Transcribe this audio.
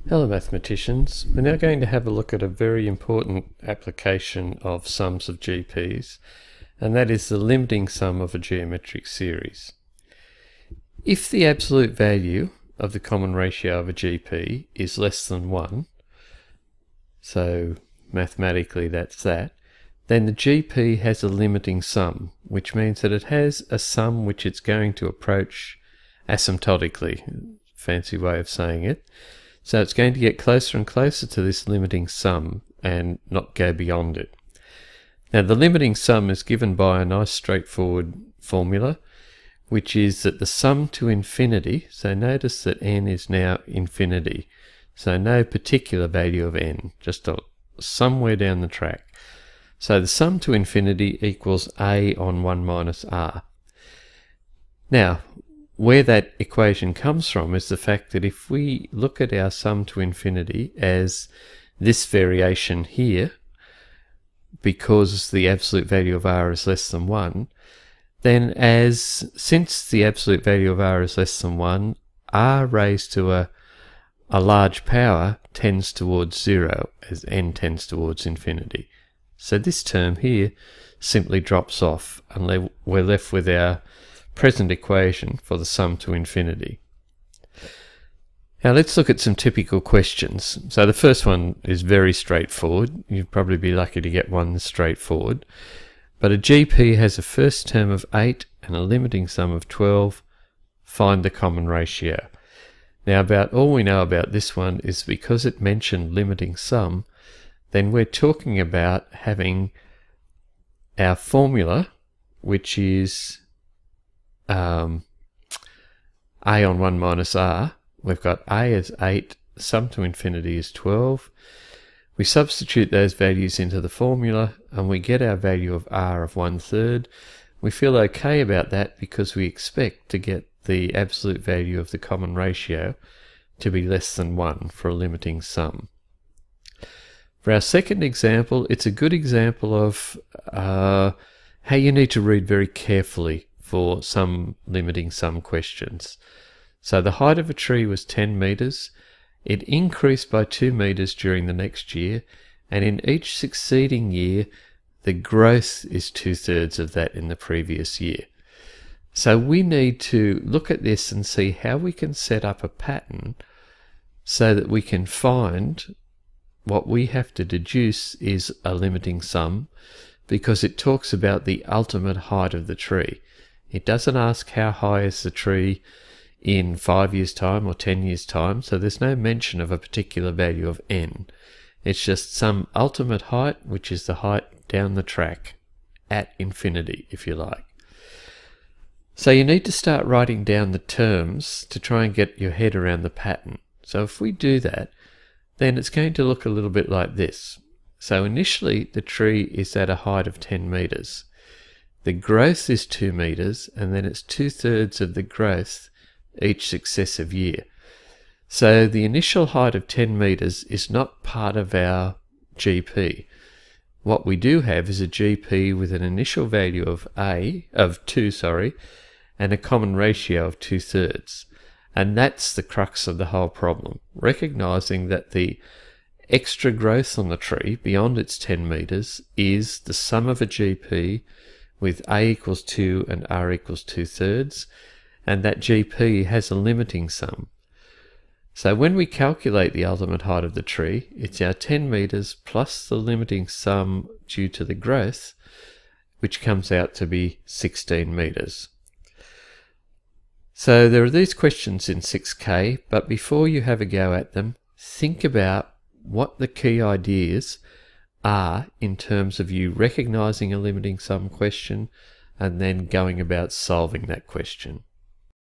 Hello mathematicians, we're now going to have a look at a very important application of sums of GPs, and that is the limiting sum of a geometric series. If the absolute value of the common ratio of a GP is less than 1, so mathematically that's that, then the GP has a limiting sum, which means that it has a sum which it's going to approach asymptotically, fancy way of saying it. So it's going to get closer and closer to this limiting sum and not go beyond it. Now the limiting sum is given by a nice straightforward formula, which is that the sum to infinity, so notice that n is now infinity, so no particular value of n, just somewhere down the track. So the sum to infinity equals a on 1 minus r. Now, where that equation comes from is the fact that if we look at our sum to infinity as this variation here, because the absolute value of r is less than 1, then since the absolute value of r is less than 1, r raised to a large power tends towards 0 as n tends towards infinity. So this term here simply drops off and we're left with our present equation for the sum to infinity. Now let's look at some typical questions. So the first one is very straightforward. You'd probably be lucky to get one that's straightforward. But a GP has a first term of 8 and a limiting sum of 12. Find the common ratio. Now about all we know about this one is because it mentioned limiting sum, then we're talking about having our formula, which is a on 1 minus r. We've got a as 8, sum to infinity is 12. We substitute those values into the formula and we get our value of r of 1/3. We feel okay about that because we expect to get the absolute value of the common ratio to be less than 1 for a limiting sum. For our second example, it's a good example of how you need to read very carefully for some limiting sum questions. So the height of a tree was 10 meters. It increased by 2 meters during the next year, and in each succeeding year, the growth is 2/3 of that in the previous year. So we need to look at this and see how we can set up a pattern so that we can find what we have to deduce is a limiting sum, because it talks about the ultimate height of the tree. It doesn't ask how high is the tree in 5 years' time or 10 years' time, so there's no mention of a particular value of n. It's just some ultimate height, which is the height down the track, at infinity, if you like. So you need to start writing down the terms to try and get your head around the pattern. So if we do that, then it's going to look a little bit like this. So initially the tree is at a height of 10 meters. The growth is 2 meters, and then it's 2/3 of the growth each successive year. So the initial height of 10 meters is not part of our GP. What we do have is a GP with an initial value of 2, and a common ratio of 2/3. And that's the crux of the whole problem, recognizing that the extra growth on the tree beyond its 10 meters is the sum of a GP with a equals 2 and r equals 2/3, and that GP has a limiting sum. So when we calculate the ultimate height of the tree, it's our 10 meters plus the limiting sum due to the growth, which comes out to be 16 meters. So there are these questions in 6K, but before you have a go at them, think about what the key ideas are in terms of you recognizing a limiting sum question and then going about solving that question.